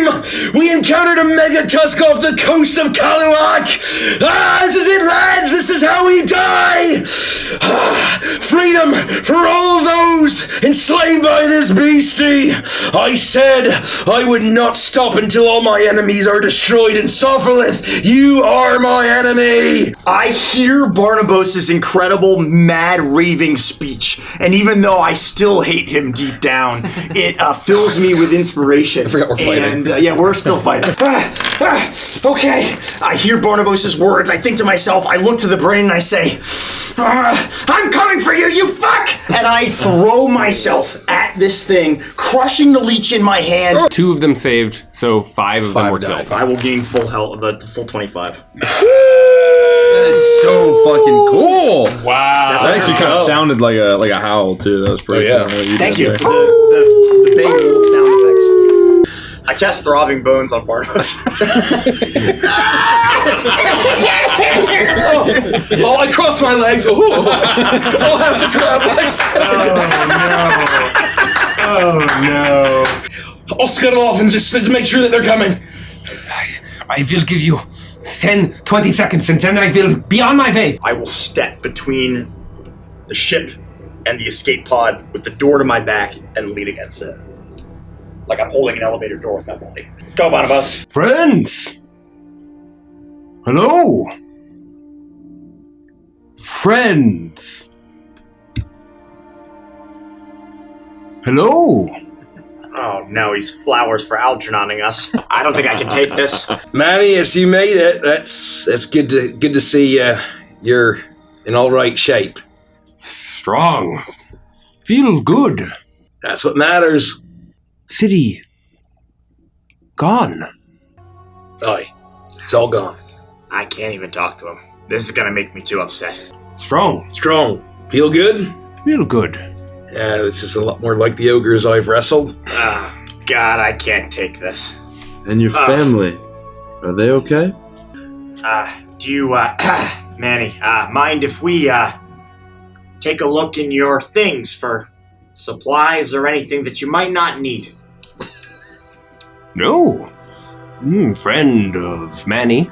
time we encountered a mega tusk off the coast of Kaluak. This is it, lads. This is how we die. Freedom for all those enslaved by this beastie. I said I would not stop until all my enemies are destroyed, and Sophalith, you are my enemy. I hear Barnabos' incredible mad raving speech, and even though I still hate him deep down, it fills me with inspiration. I forgot we're fighting. And yeah, we're still fighting. Okay, I hear Barnabos' words. I think to myself, I look to the brain and I say, I'm coming for you, you fuck! And I throw myself at this thing, crushing the leech in my hand. 2 of them saved, so 5 of them were died. killed. I will gain full health, the full 25. That is so fucking cool. Wow. That actually kind of sounded like a howl too. That was pretty cool. Thank you for the big wolf sound effects. I cast Throbbing Bones on Barnabos. I cross my legs. I'll have the crab legs. Oh no. I'll scuttle off and just to make sure that they're coming. I will give you 10, 20 seconds and then I will be on my way. I will step between the ship and the escape pod with the door to my back and lean against it. Like I'm holding an elevator door with my body. Go, Barnabos. Friends! Hello! Friends! Hello! Oh no, he's flowers for Algernonning us. I don't think I can take this. Manny, yes, you made it. That's good to see you're in all right shape. Strong. Feel good. That's what matters. City. Gone. Aye, it's all gone. I can't even talk to him. This is gonna make me too upset. Strong. Strong. Feel good? Feel good. Yeah, this is a lot more like the ogres I've wrestled. God, I can't take this. And your family, are they okay? Do you, Manny, mind if we, take a look in your things for supplies or anything that you might not need? No. Friend of Manny.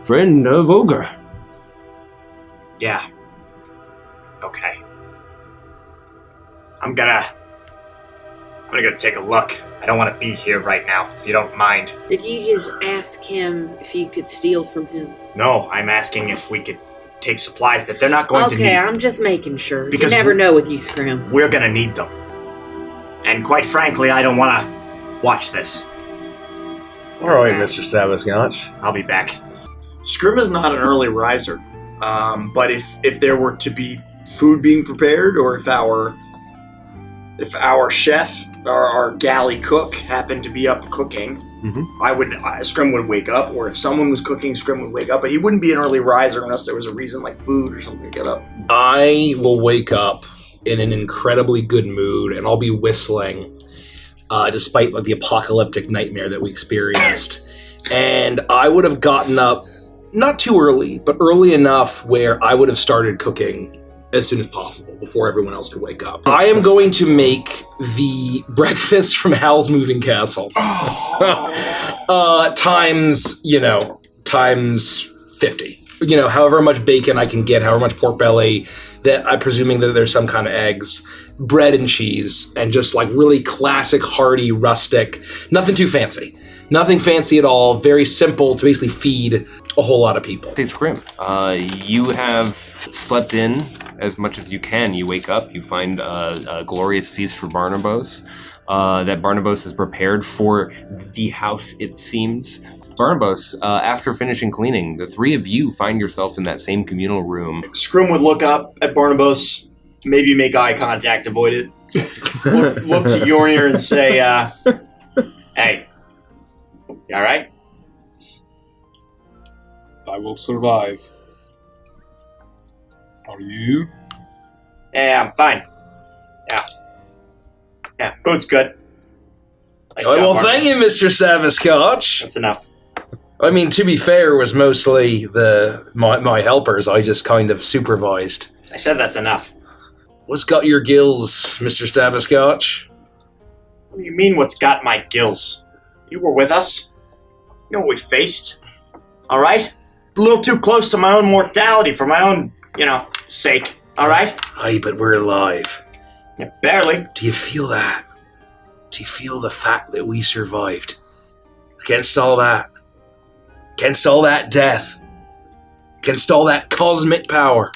Friend of Ogre. Yeah. Okay. I'm gonna go take a look. I don't want to be here right now, if you don't mind. Did you just ask him if you could steal from him? No, I'm asking if we could take supplies that they're not going to need. Okay, I'm just making sure. Because you never know with you, Skrimm. We're gonna need them. And quite frankly, I don't want to watch this. All right, Mr. Staviscotch. I'll be back. Skrimm is not an early riser, but if there were to be food being prepared, or if our chef or our galley cook happened to be up cooking, Skrimm would wake up, or if someone was cooking, Skrimm would wake up, but he wouldn't be an early riser unless there was a reason like food or something to get up. I will wake up in an incredibly good mood, and I'll be whistling, despite like the apocalyptic nightmare that we experienced. And I would have gotten up, not too early, but early enough where I would have started cooking as soon as possible, before everyone else could wake up. I am going to make the breakfast from Hal's Moving Castle. times 50. However much bacon I can get, however much pork belly, that I'm presuming that there's some kind of eggs, bread and cheese, and just like really classic, hearty, rustic, nothing too fancy. Nothing fancy at all, very simple to basically feed a whole lot of people. Hey, Skrimm, you have slept in as much as you can. You wake up, you find a glorious feast for Barnabos that Barnabos has prepared for the house, it seems. Barnabos, after finishing cleaning, the 3 of you find yourself in that same communal room. Skrimm would look up at Barnabos, maybe make eye contact, avoid it. look to Yornir and say, hey, you alright? I will survive. Are you? Yeah, I'm fine. Yeah, food's good. Nice job, Well, Barnabos. thank you, Mr. Saviscotch. That's enough. I mean, to be fair, it was mostly my helpers. I just kind of supervised. I said that's enough. What's got your gills, Mr. Staviscotch? What do you mean, what's got my gills? You were with us. You know what we faced. All right? A little too close to my own mortality for my own, sake. All right? Aye, but we're alive. Yeah, barely. Do you feel that? Do you feel the fact that we survived? Against all that. Against all that death. Against all that cosmic power.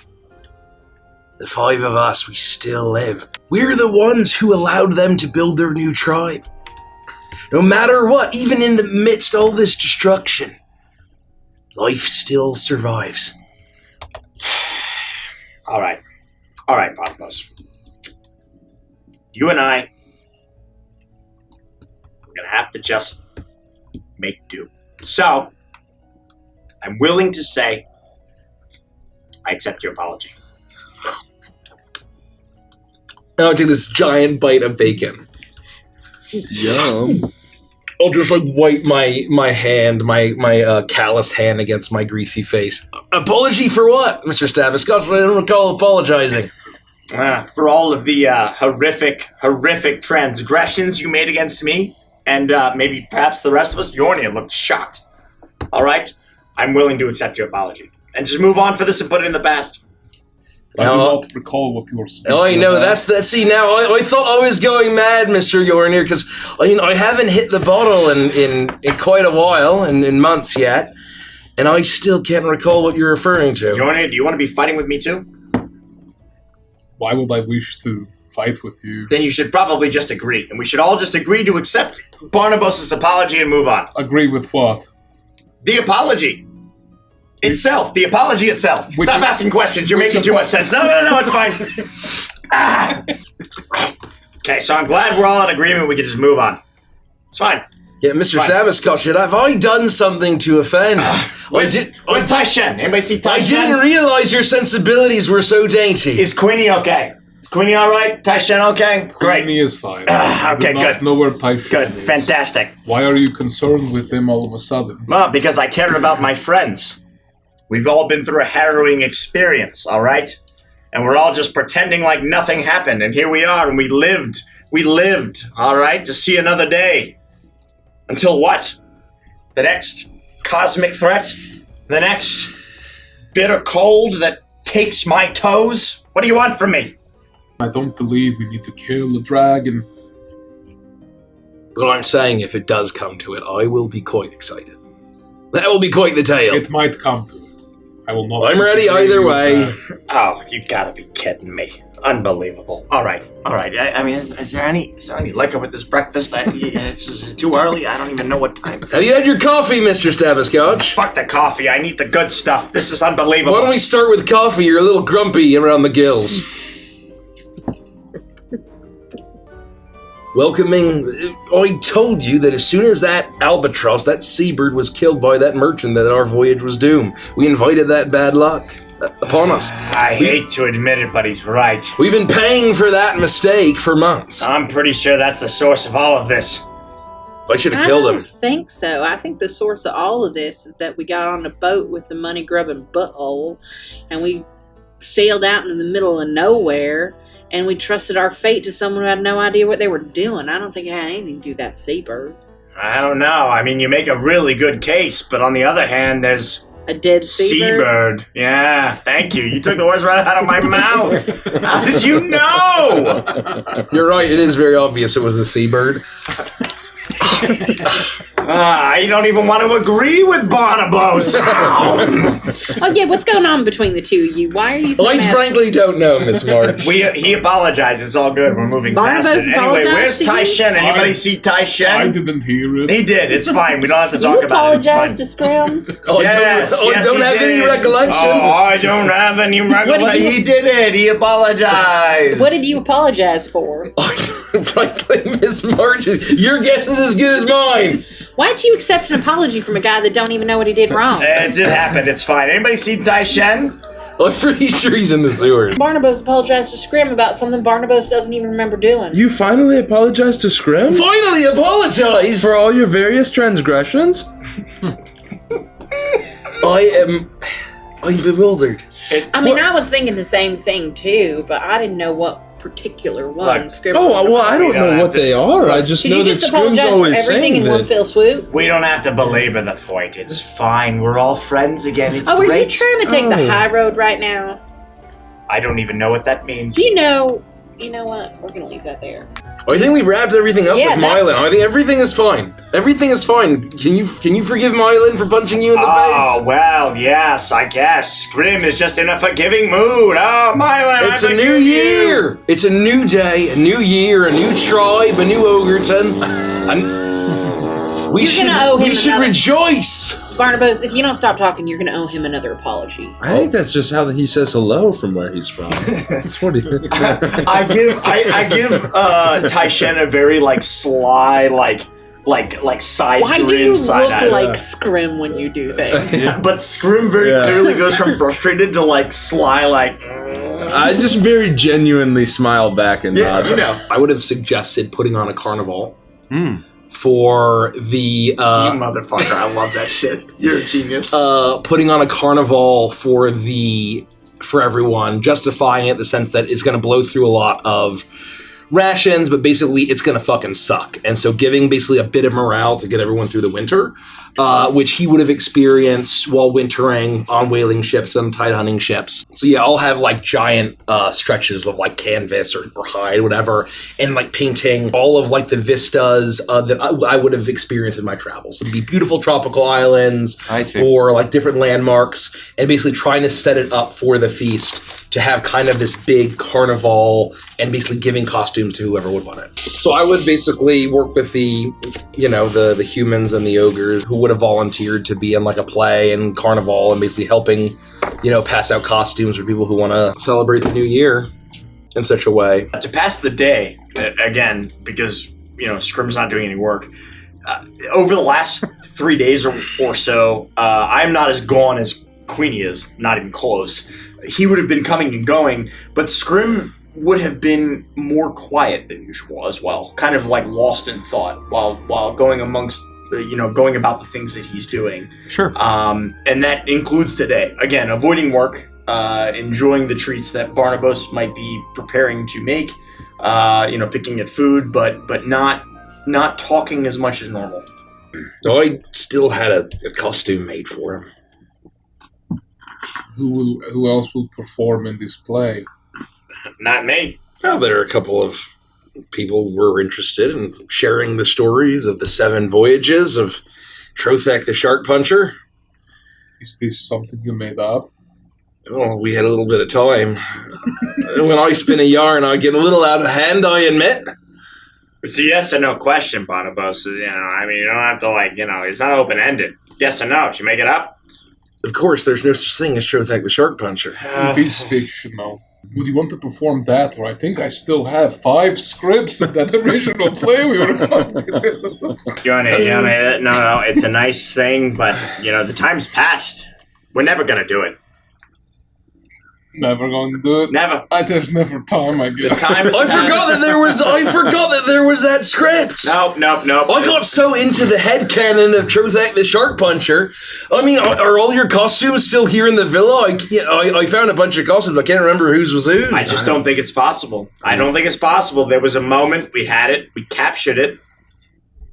The 5 of us, we still live. We're the ones who allowed them to build their new tribe. No matter what, even in the midst of all this destruction, life still survives. All right, Barnabos. You and I, we're going to have to just make do. So, I'm willing to say I accept your apology. I'll take this giant bite of bacon. Yum. I'll just wipe my hand, my callous hand against my greasy face. Apology for what, Mr. Staviscotch? I don't recall apologizing. For all of the horrific transgressions you made against me, and maybe perhaps the rest of us, Yornia looked shocked. All right? I'm willing to accept your apology. And just move on for this and put it in the past. I do not recall what you were speaking Oh, I know. about. See, now, I thought I was going mad, Mr. Yornir, because, I haven't hit the bottle in quite a while, in months yet, and I still can't recall what you're referring to. Yornia, do you want to be fighting with me too? Why would I wish to fight with you? Then you should probably just agree, and we should all just agree to accept Barnabos' apology and move on. Agree with what? The apology itself. The apology itself. Stop asking questions. You're making too much sense. No, it's fine. Okay, so I'm glad we're all in agreement. We can just move on. It's fine. Yeah, Mr. Staviscotch, have I done something to offend? Where's Tai-Shen? Anybody see I Tai-Shen? didn't realize your sensibilities were so dainty. Is Queenie okay? Is Queenie all right? Tai-Shen okay? Great. Queenie is fine. I Okay, do not good. know where Tai-Shen Good. is. Fantastic. Why are you concerned with them all of a sudden? Well, because I care about my friends. We've all been through a harrowing experience, all right? And we're all just pretending like nothing happened. And here we are, and we lived, all right, to see another day. Until what? The next cosmic threat? The next bitter cold that takes my toes? What do you want from me? I don't believe we need to kill a dragon. But I'm saying if it does come to it, I will be quite excited. That will be quite the tale. It might come to it. I will not. I'm ready disagree either with way. that. Oh, you gotta be kidding me. Unbelievable. All right. I mean, is there any liquor with this breakfast? It's too early. I don't even know what time. Have you had your coffee, Mr. Staviscotch? Fuck the coffee. I need the good stuff. This is unbelievable. Why don't we start with coffee? You're a little grumpy around the gills. Welcoming, I told you that as soon as that albatross, that seabird, was killed by that merchant, that our voyage was doomed. We invited that bad luck upon us. I hate to admit it, but he's right. We've been paying for that mistake for months. I'm pretty sure that's the source of all of this. I should have I killed don't him. think so. I think the source of all of this is that we got on a boat with the money-grubbing butthole, and we sailed out in the middle of nowhere, and we trusted our fate to someone who had no idea what they were doing. I don't think it had anything to do with that seabird. I don't know. I mean, you make a really good case, but on the other hand, there's A dead seabird? seabird. Yeah, thank you. You took the words right out of my mouth. How did you know? You're right, it is very obvious it was a seabird. I don't even want to agree with Barnabos. Oh, yeah, what's going on between the two of you? Why are you so I mad? frankly don't know, Miss March. He apologized. It's all good. We're moving past Barnabos it. Anyway, apologized where's to you? Tai-Shen? Anybody I- see Tai-Shen? I didn't hear it. He did. It's fine. We don't have to You talk about it. It's apologize to fine. Skrimm? Oh, Yes, I yes, don't he have any did. recollection. Oh, I don't have any recollection. you- He did it. He apologized. What did you apologize for? Frankly, Miss March, your guess is as good as mine. Why'd you accept an apology from a guy that don't even know what he did wrong? It did happen. It's fine. Anybody see Tai-Shen? I'm pretty sure he's in the sewers. Barnabos apologized to Skrimm about something Barnabos doesn't even remember doing. You finally apologized to Skrimm? Finally apologize! For all your various transgressions? I'm bewildered. I mean, I was thinking the same thing too, but I didn't know what particular one. Look, Skrimm. Oh, well, I don't know what they are. I just Did know you that just Skrimm's apologize for always everything saying in one that. fell swoop? We don't have to belabor the point. It's fine. We're all friends again. It's Oh, are you great. trying to take the Oh. high road right now? I don't even know what that means. Do you know what? We're going to leave that there. I think we wrapped everything up Yeah, with that- Mylan. I think everything is fine. Everything is fine. Can you forgive Mylan for punching you in the Oh, face? well, yes, I guess. Skrimm is just in a forgiving mood. Oh, Mylan, It's I a new forgive you. year. It's a new day, a new year, a new tribe, a new Ogerton. We You're should gonna owe him we should another- rejoice. Barnabos, if you don't stop talking, you're going to owe him another apology. I think that's just how he says hello from where he's from. That's what he. I give Taishen a very sly side Why grin, do you side look eyes. like Skrimm when you do things? But Skrimm very clearly goes from frustrated to sly, I just very genuinely smile back and yeah, nod. you know. I would have suggested putting on a carnival Hmm. for the You motherfucker, I love that shit. You're a genius. putting on a carnival for everyone, justifying it in the sense that it's going to blow through a lot of rations, but basically it's going to fucking suck. And so giving basically a bit of morale to get everyone through the winter, which he would have experienced while wintering on whaling ships and tide hunting ships. So yeah, I'll have giant stretches of canvas or hide, whatever, and painting all of the vistas that I would have experienced in my travels. It'd be beautiful tropical islands I see. or different landmarks, and basically trying to set it up for the feast to have kind of this big carnival and basically giving costumes to whoever would want it. So I would basically work with the humans and the ogres who would have volunteered to be in a play and carnival and basically helping, pass out costumes for people who want to celebrate the new year in such a way. To pass the day, again, because, Skrimm's not doing any work, over the last 3 days or so, I'm not as gone as Queenie is, not even close. He would have been coming and going, but Skrimm would have been more quiet than usual as well, kind of lost in thought while going amongst, going about the things that he's doing. Sure. And that includes today. Again, avoiding work, enjoying the treats that Barnabos might be preparing to make, picking at food, but not talking as much as normal. So I still had a costume made for him. Who else will perform in this play? Not me. Well, there are a couple of people who were interested in sharing the stories of the 7 voyages of Trothek the Shark Puncher. Is this something you made up? Well, we had a little bit of time. When I spin a yarn, I get a little out of hand, I admit. It's a yes or no question, Barnabos. You don't have to it's not open-ended. Yes or no, did you make it up? Of course, there's no such thing as Trothek the Shark Puncher. It is fictional. Would you want to perform that? Or I think I still have 5 scripts of that original play we were going to No, it's a nice thing, but, the time's passed. We're never going to do it. Never going to do it. Never. There's never time, I The guess. time is I forgot that there was that script. Nope. I got so into the headcanon of Trothek the Shark Puncher. I mean, are all your costumes still here in the villa? I found a bunch of costumes. I can't remember whose was whose. I just don't think it's possible. I don't think it's possible. There was a moment, we had it, we captured it,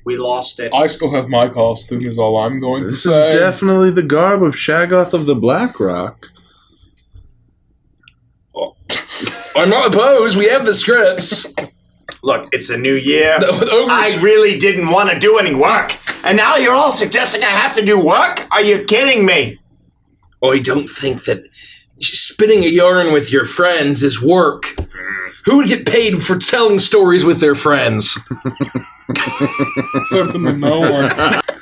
we lost it. I still have my costume, is all I'm going This to say. is definitely the garb of Shaggoth of the Black Rock. I'm not opposed. We have the scripts. Look, it's a new year. The ogres- I really didn't want to do any work. And now you're all suggesting I have to do work? Are you kidding me? I don't think that spinning a yarn with your friends is work. Who would get paid for telling stories with their friends? Certainly no one.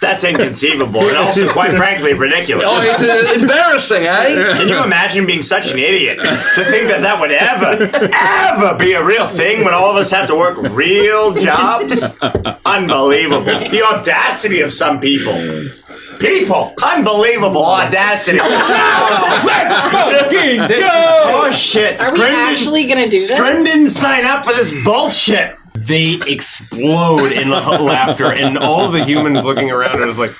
That's inconceivable and also, quite frankly, ridiculous. Oh, it's embarrassing, eh? Can you imagine being such an idiot to think that would ever be a real thing when all of us have to work real jobs? Unbelievable. The audacity of some people. Unbelievable audacity. Let's fucking This is go! horseshit. Are we actually going to do this? Skrimm didn't sign up for this bullshit. They explode in laughter, and all the humans looking around are just like,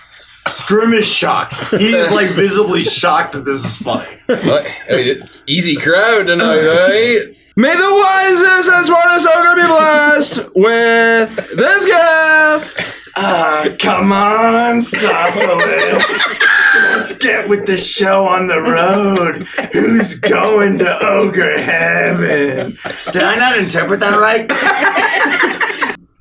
Skrimm is shocked. He is visibly shocked that this is funny. Easy crowd tonight, right? May the wisest and smartest ogre be blessed with this gift. Come on, Sophilis. Let's get with the show on the road. Who's going to ogre heaven? Did I not interpret that right?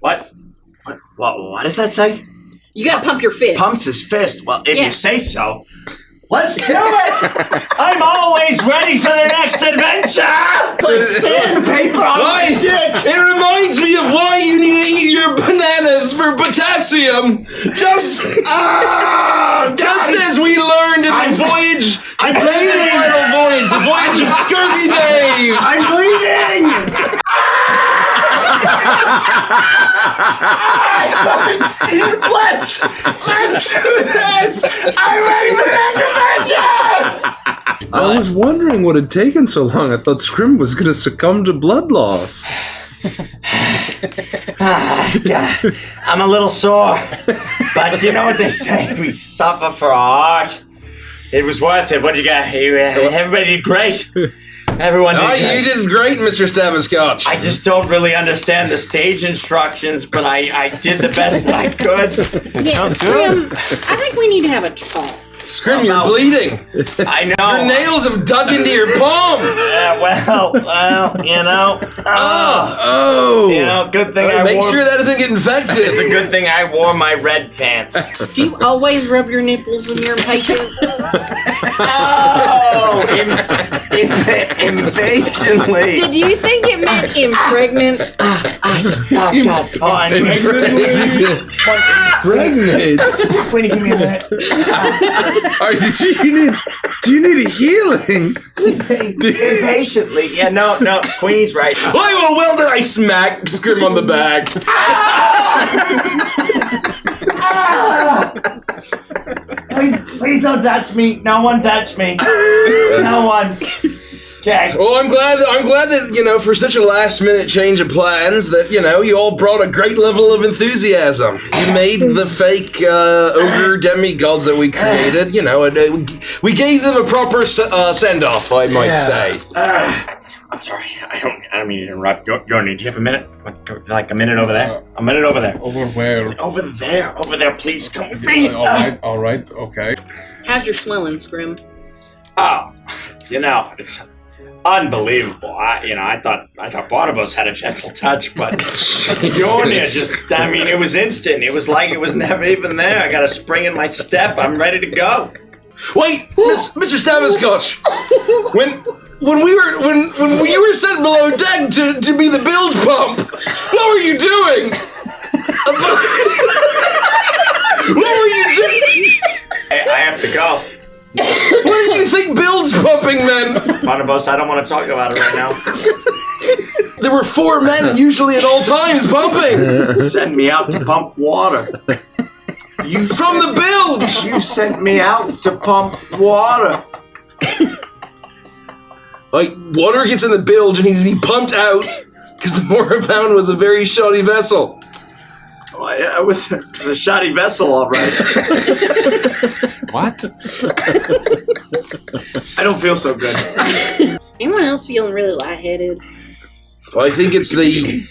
What does that say? You gotta pump your fist. Pumps his fist. Well, if Yeah. you say so. Let's do it! I'm always ready for the next adventure! It's like sandpaper on my dick! It reminds me of why you need to eat your bananas for potassium. Just as we learned in the voyage, I'm the bleeding! final voyage, the voyage of Scurvy Dave. I'm bleeding! Let's do this! I'm ready for the next adventure! I was wondering what had taken so long. I thought Skrimm was going to succumb to blood loss. Yeah, I'm a little sore, but you know what they say, we suffer for our art. It was worth it. What you got? Everybody did great. Everyone did great. You did great, Mr. Stabbascotch. I just don't really understand the stage instructions, but I did the best that I could. Yeah, Skrimm, I think we need to have a talk. Skrimm, you're bleeding. I know. Your nails have dug into your palm. Well, you know. Good thing I Make wore. sure that doesn't get infected. It's a good thing I wore my red pants. Do you always rub your nipples when you're impatient? Oh, impatiently. So do you think it meant impregnant? Oh, God. Oh, I Pregnant. Queenie, give me a minute. Do you need a healing? Impatiently. Yeah, no, Queenie's right. Oh, well then I smack Skrimm on the back. Please don't touch me. No one touch me. No one. Okay. Well, I'm glad that, for such a last minute change of plans that, you all brought a great level of enthusiasm. You made the fake ogre demigods that we created, and we gave them a proper send-off, I might say. I'm sorry. I don't mean to interrupt. Yorny, do you have a minute? Like a minute over there? A minute over there. Over where? Over there, please come with me. All right, okay. How's your swelling, Skrimm? Oh, it's unbelievable. I thought Barnabos had a gentle touch, but Yornia it was instant. It was like it was never even there. I got a spring in my step. I'm ready to go. Wait, Mr. Stabbascotch. When you were sent below deck to be the bilge pump, what were you doing? What were you doing? Hey, I have to go. What do you think bilge pumping meant? Barnabos, I don't want to talk about it right now. There were 4 men usually at all times pumping. Send me out to pump water. From the bilge. You sent me out to pump water. Like, water gets in the bilge and needs to be pumped out because the Moribund was a very shoddy vessel. Oh, it was a shoddy vessel, all right. What? I don't feel so good. Anyone else feeling really lightheaded? Well, I think it's the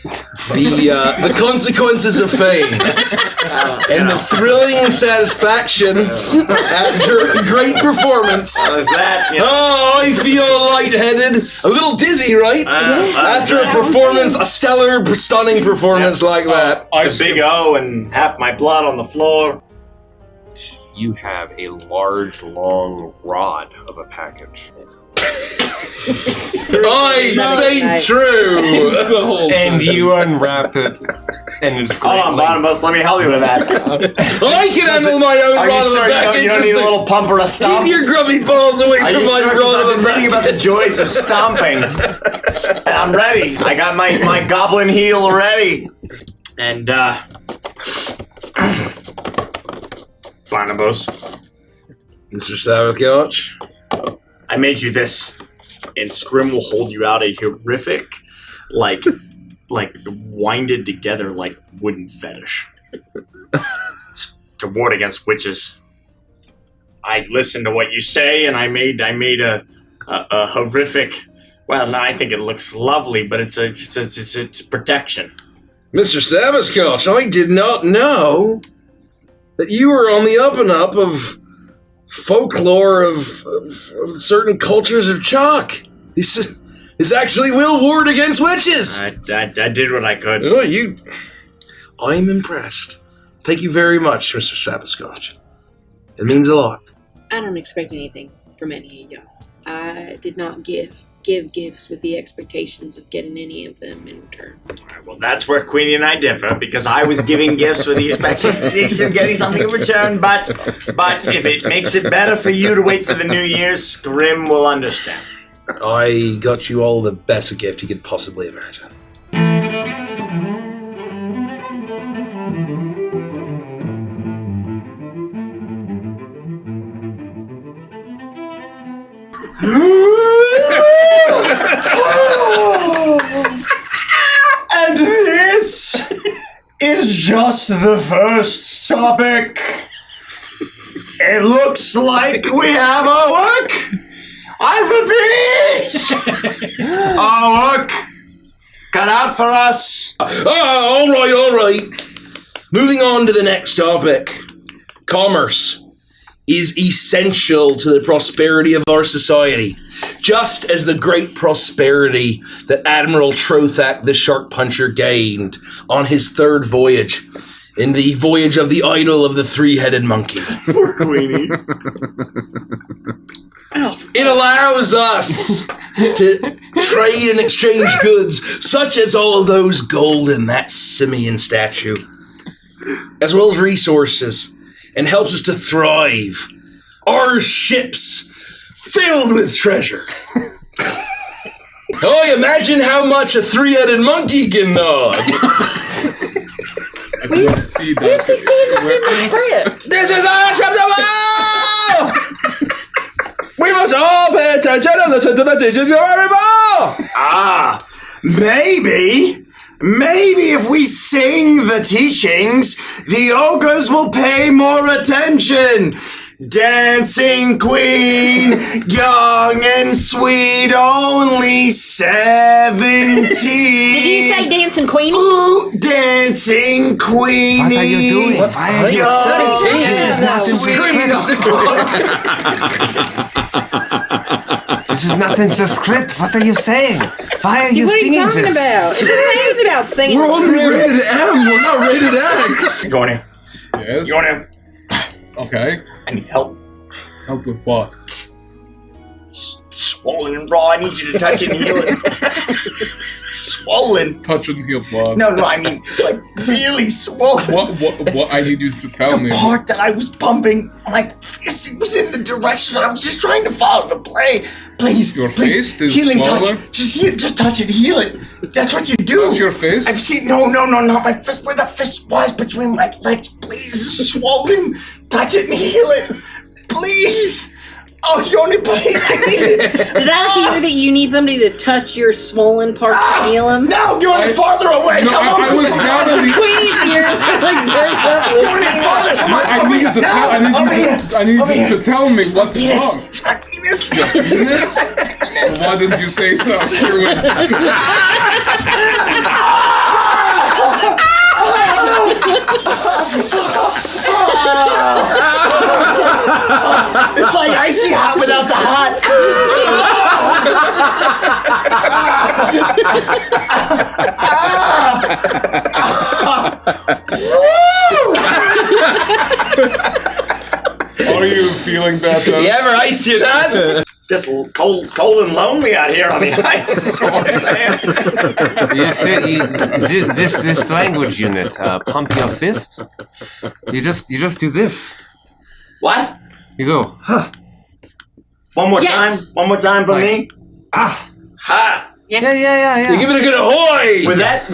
consequences of fame and the thrilling satisfaction after a great performance. Is that? Oh, I feel lightheaded, a little dizzy, right? After a performance, a stellar, stunning performance like that. The big O and half my blood on the floor. You have a large, long rod of a package. I say true. And you unwrap it, and it's great. Hold on, Barnabos, let me help you with that. I can handle my own Are rod you of the sure back. you don't need a little pump or a stomp? Keep your grubby balls away Are from you my sure? 'Cause rod I've of been the thinking back. about the joys of stomping. And I'm ready. I got my goblin heel ready. And, Barnabos, Mr. Stabbascotch. I made you this. And Skrimm will hold you out a horrific, like winded together like wooden fetish. It's to ward against witches. I listened to what you say, and I made a horrific Well, no, I think it looks lovely, but it's protection. Mr. Sabascotch, I did not know that you were on the up and up of folklore of certain cultures of chalk. This actually will ward against witches. I did what I could. Oh, I'm impressed. Thank you very much, Mr. Sabascotch. It means a lot. I don't expect anything from any of y'all. I did not give gifts with the expectations of getting any of them in return. All right, well, that's where Queenie and I differ, because I was giving gifts with the expectations of getting something in return, but if it makes it better for you to wait for the New Year's, Skrimm will understand. I got you all the best gift you could possibly imagine. And this is just the first topic. It looks like we have our work. I repeat, our work cut out for us. All right. Moving on to the next topic. Commerce is essential to the prosperity of our society, just as the great prosperity that Admiral Trothak the Shark Puncher gained on his third voyage, in the voyage of the idol of the three-headed monkey. Poor Queenie. It allows us to trade and exchange goods, such as all of those gold in that simian statue, as well as resources, and helps us to thrive. Our ships filled with treasure. Oh, imagine how much a three-headed monkey can gnaw. I didn't see that. Where's he seeing this in the script? This is unacceptable! We must all pay attention and listen to the teachings of our people! Maybe if we sing the teachings, the ogres will pay more attention. Dancing queen, young and sweet, only 17. Did you say dancing queenie? Ooh, dancing queenie. What are you doing? Why are you This is not in the script. What are you saying? Why are you What are you singing talking this? about? It doesn't say anything about singing. We're only rated M, we're not rated X. You want him? Yes. You want him? Okay. I need help. Help with what? Swollen and raw. I need you to touch it and heal it. Swollen. Touch and heal what? No, I mean, like, really swollen. What I need you to tell me. The part that I was pumping, my fist was in the direction. I was just trying to follow the play. Please, Your please, fist is healing swollen? touch. Just touch it, heal it. That's what you do. Touch your fist? I've seen, no, not my fist. Where the fist was between my legs. Please, it's swollen. Touch it and heal it. Please. Oh, Yoni, please, I need it. Did I hear that you need somebody to touch your swollen parts to heal them? No, Yoni, farther away. No, Come on. I was down in the... Queenie's ears are like burst up. Yoni, farther. Come on. I need you to tell. I need you to tell me what's wrong. It's my penis. Penis? Why didn't you say so? Screw it. It's like icy hot without the hot. Are you feeling better? You ever ice your nuts? Just cold and lonely out here on the ice. Is what I'm saying. You say this language unit, pump your fist. You just do this. What? You go, huh? One more Yeah. time. One more time for me. Ah. Ha! Yeah. You give it a good ahoy! With that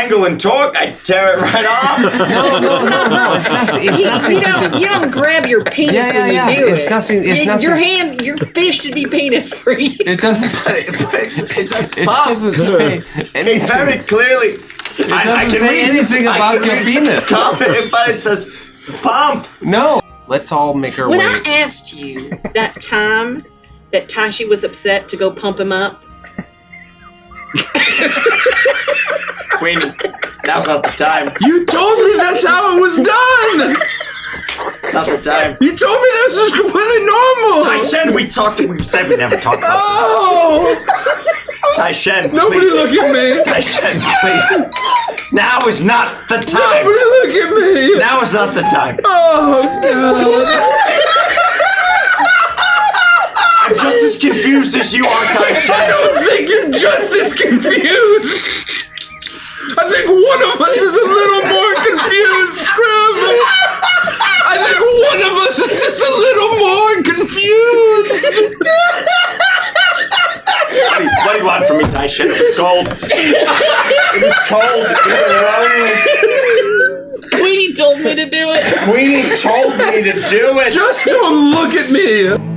angle and torque, I'd tear it right off. No. It's nothing to do. You don't grab your penis when you do It's it. nothing. It's nothing. Your fist should be penis free. It doesn't. It says It pump. doesn't say It anything. very clearly. It doesn't say anything about your penis. But it says pump. No. Let's all make our When way. I asked you that time that Taishi was upset to go pump him up? Queenie, now's not the time. You told me that's how it was done! It's not the time. You told me this was completely normal! Taishen, we said we never talked about Oh! this. Taishen, Nobody please. look at me! Taishen, please. Now is not the time. Nobody look at me! Now is not the time. Oh, God. I'm just as confused as you are, Taishen. I don't think you're just as confused! I think one of us is a little more confused, Skrimm! I think one of us is just a little more confused! What do you want from me, Taishen? It was cold. It was cold. Queenie told me to do it. Queenie told me to do it. Just don't look at me!